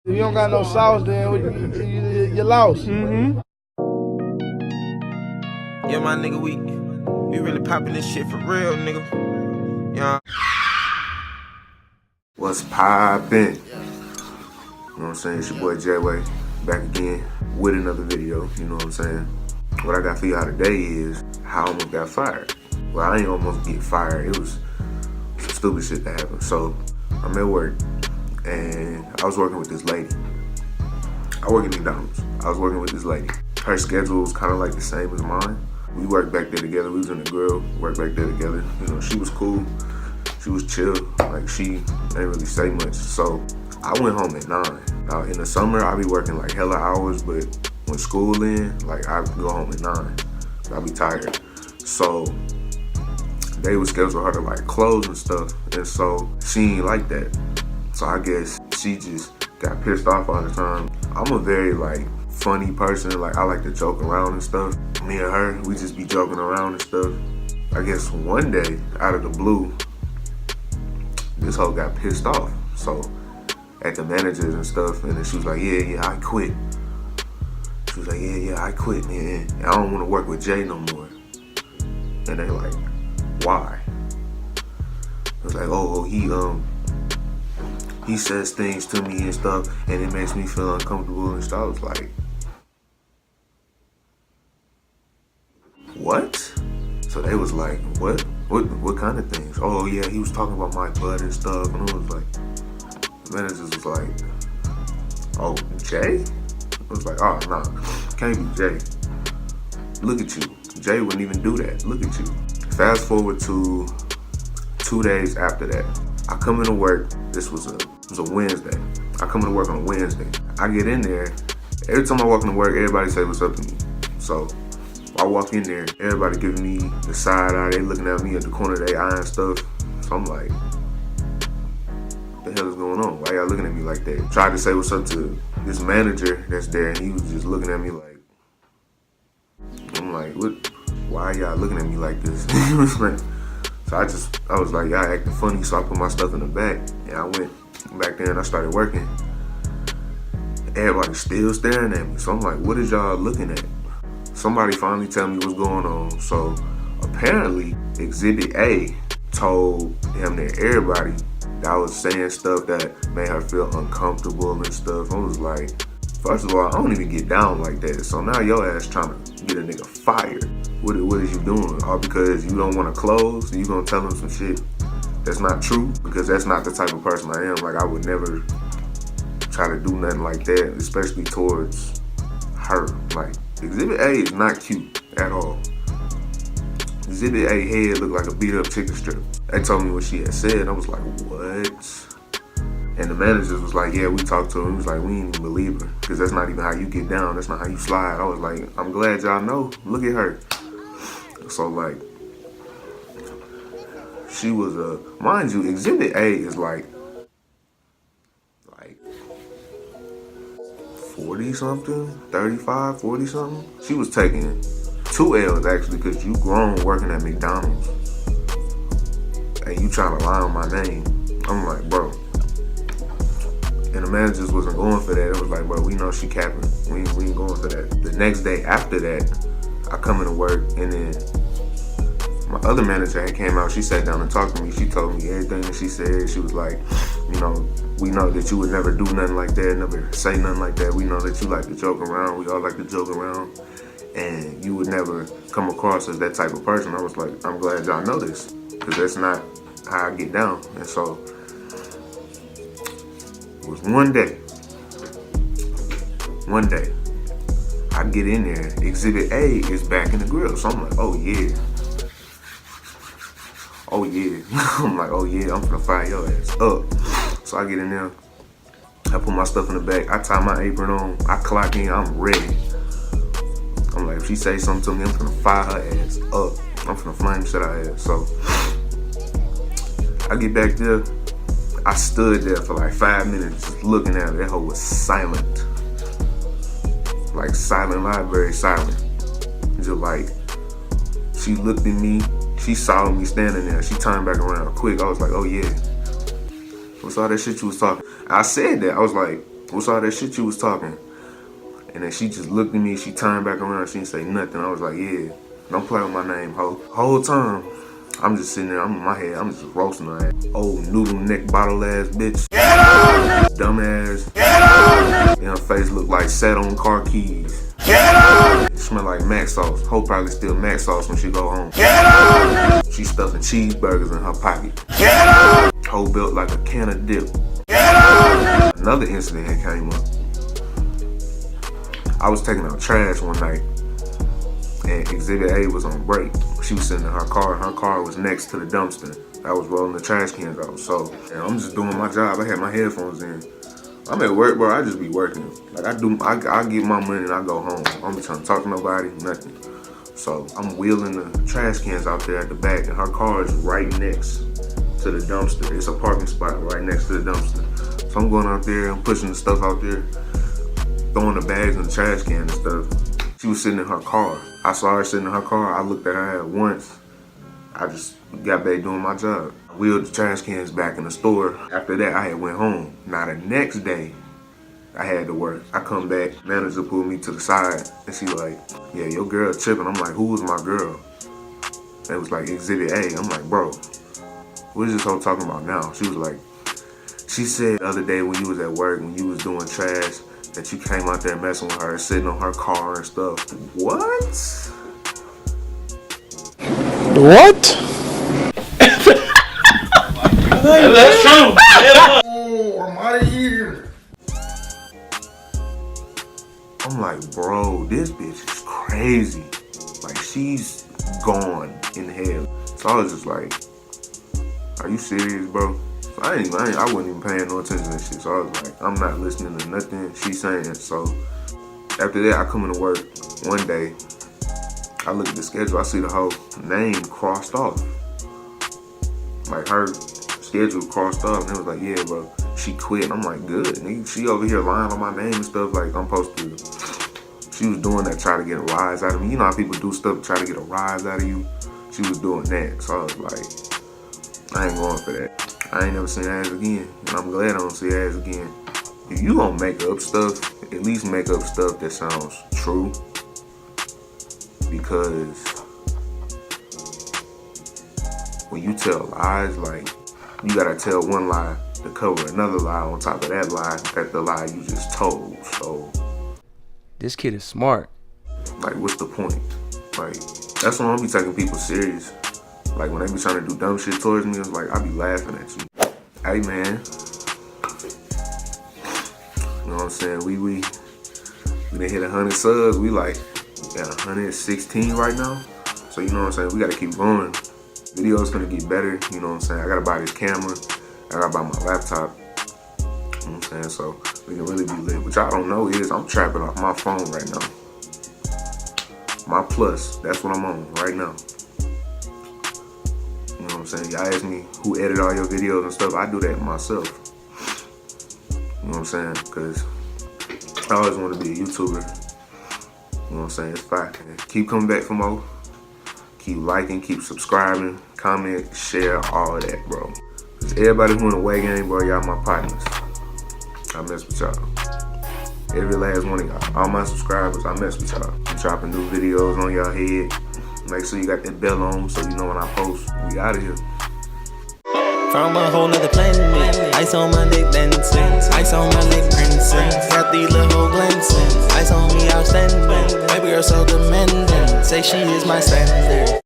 If you don't got no sauce, then you lost. Mm-hmm. Yeah, my nigga, we really popping this shit for real, nigga. Yeah. What's poppin'? You know what I'm saying? It's your boy J-Way back again with another video. You know what I'm saying? What I got for y'all today is how I almost got fired. Well, I ain't almost get fired. It was some stupid shit that happened. So I'm at work and I was working with this lady. I work at McDonald's. I was working with this lady. Her schedule was kind of like the same as mine. We worked back there together. We was in the grill, worked back there together. You know, she was cool. She was chill. Like, she didn't really say much. So I went home at 9. Now, in the summer, I be working like hella hours, but when school in, like, I go home at 9. I be tired. So they would schedule her to like close and stuff. And so she ain't like that. So I guess she just got pissed off all the time. I'm a very like funny person. Like, I like to joke around and stuff. Me and her, we just be joking around and stuff. I guess one day, out of the blue, this hoe got pissed off. So at the managers and stuff, and then she was like, yeah, I quit. She was like, yeah, I quit, man. I don't want to work with Jay no more. And they like, why? I was like, oh, he says things to me and stuff, and it makes me feel uncomfortable and stuff. I was like, what? So they was like, what kind of things? Oh yeah, he was talking about my butt and stuff, and I was like, the managers was like, oh, Jay? I was like, oh nah, can't be Jay. Look at you, Jay wouldn't even do that. Look at you. Fast forward to 2 days after that, I come into work. This was a Wednesday. I come into work on a Wednesday. I get in there. Every time I walk into work, everybody say what's up to me. So I walk in there, everybody giving me the side eye. They looking at me at the corner of their eye and stuff. So I'm like, what the hell is going on? Why y'all looking at me like that? Tried to say what's up to this manager that's there, and he was just looking at me like, I'm like, what? Why y'all looking at me like this? So I was like, y'all acting funny. So I put my stuff in the back, and I went back there and I started working. Everybody's still staring at me. So I'm like, what is y'all looking at? Somebody finally tell me what's going on. So apparently Exhibit A told him that everybody that I was saying stuff that made her feel uncomfortable and stuff. I was like, first of all, I don't even get down like that. So now your ass trying to get a nigga fired. What is you doing? All because you don't want to close? You gonna tell him some shit that's not true? Because that's not the type of person I am. Like, I would never try to do nothing like that, especially towards her. Like, Exhibit A is not cute at all. Exhibit A head looked like a beat up chicken strip. They told me what she had said. I was like, what? And the managers was like, yeah, we talked to her. He was like, we ain't even believe her. Because that's not even how you get down. That's not how you slide. I was like, I'm glad y'all know. Look at her. So like, she was mind you, Exhibit A is like 40 something, 35, 40 something. She was taking 2 L's actually, because you grown working at McDonald's and you trying to lie on my name. I'm like, bro. And the managers wasn't going for that. It was like, bro, we know she capping. We ain't going for that. The next day after that, I come into work, and then my other manager had came out. She sat down and talked to me. She told me everything that she said. She was like, you know, we know that you would never do nothing like that, never say nothing like that. We know that you like to joke around. We all like to joke around. And you would never come across as that type of person. I was like, I'm glad y'all know this, because that's not how I get down. And so it was one day, I get in there, Exhibit A is back in the grill. So I'm like, oh yeah. I'm like, oh yeah, I'm finna fire your ass up. So I get in there, I put my stuff in the bag, I tie my apron on, I clock in, I'm ready. I'm like, if she say something to me, I'm finna fire her ass up. I'm finna flame shit out her ass. So I get back there, I stood there for like 5 minutes just looking at her. That hoe was silent. Like silent, like very silent. Just like, she looked at me, she saw me standing there, she turned back around quick. I was like, oh yeah. What's all that shit you was talking? I said that, I was like, what's all that shit you was talking? And then she just looked at me, she turned back around, she didn't say nothing. I was like, yeah, don't play with my name, ho. Whole time, I'm just sitting there, I'm in my head, I'm just roasting her ass. Old noodle neck bottle ass bitch. Dumb ass. And her face looked like sat on car keys. It smell like mac sauce. Ho probably still mac sauce when she go home. She stuffing cheeseburgers in her pocket. Ho built like a can of dip. Another incident had came up. I was taking out trash one night and Exhibit A was on break. She was sitting in her car was next to the dumpster. I was rolling the trash cans out. So I'm just doing my job. I had my headphones in. I'm at work, bro. I just be working. Like I get my money and I go home. I don't be trying to talk to nobody, nothing. So I'm wheeling the trash cans out there at the back and her car is right next to the dumpster. It's a parking spot right next to the dumpster. So I'm going out there, I'm pushing the stuff out there, throwing the bags in the trash can and stuff. She was sitting in her car. I saw her sitting in her car. I looked at her at once. I just got back doing my job. I wheeled the trash cans back in the store. After that, I had went home. Now the next day, I had to work. I come back, manager pulled me to the side, and she like, yeah, your girl tripping. I'm like, who was my girl? And it was like Exhibit A. I'm like, bro, what is this whole talking about now? She was like, she said the other day when you was at work, when you was doing trash, that you came out there messing with her, sitting on her car and stuff. What? What? That's true. Oh, I'm out of here. I'm like, bro, this bitch is crazy. Like, she's gone in hell. So I was just like, are you serious, bro? So I wasn't even paying no attention to shit. So I was like, I'm not listening to nothing she's saying. So after that, I come into work one day. I look at the schedule, I see the whole name crossed off. Like her schedule crossed off, and it was like, yeah, bro, she quit. And I'm like, good. Nigga, she over here lying on my name and stuff like I'm supposed to. She was doing that, try to get a rise out of me. You know how people do stuff to try to get a rise out of you? She was doing that. So I was like, I ain't going for that. I ain't never seen ass again. And I'm glad I don't see ass again. If you gonna make up stuff, at least make up stuff that sounds true. Because when you tell lies, like, you gotta tell one lie to cover another lie on top of that lie, that's the lie you just told. So this kid is smart. Like, what's the point? Like, that's when I don't be taking people serious. Like, when they be trying to do dumb shit towards me, it's like, I be laughing at you. Hey, man. You know what I'm saying? We done hit 100 subs. We like at 116 right now. So, you know what I'm saying? We gotta keep going. Video's gonna get better. You know what I'm saying? I gotta buy this camera. I gotta buy my laptop. You know what I'm saying? So, we can really be lit. What y'all don't know is I'm trapping off my phone right now. My Plus, that's what I'm on right now. You know what I'm saying? Y'all ask me who edit all your videos and stuff. I do that myself. You know what I'm saying? Because I always want to be a YouTuber. You know what I'm saying? It's fine. Keep coming back for more. Keep liking, keep subscribing, comment, share, all of that, bro. Because everybody who in the way game, bro, y'all my partners. I mess with y'all. Every last one of y'all. All my subscribers, I mess with y'all. I'm dropping new videos on y'all head. Make sure you got that bell on so you know when I post. We out of here. From a whole nother planet. Ice on my neck dancing. Ice on my neck prancing. Got these little glancing. Ice on me outstanding. Baby girl so demanding. Say she is my standard.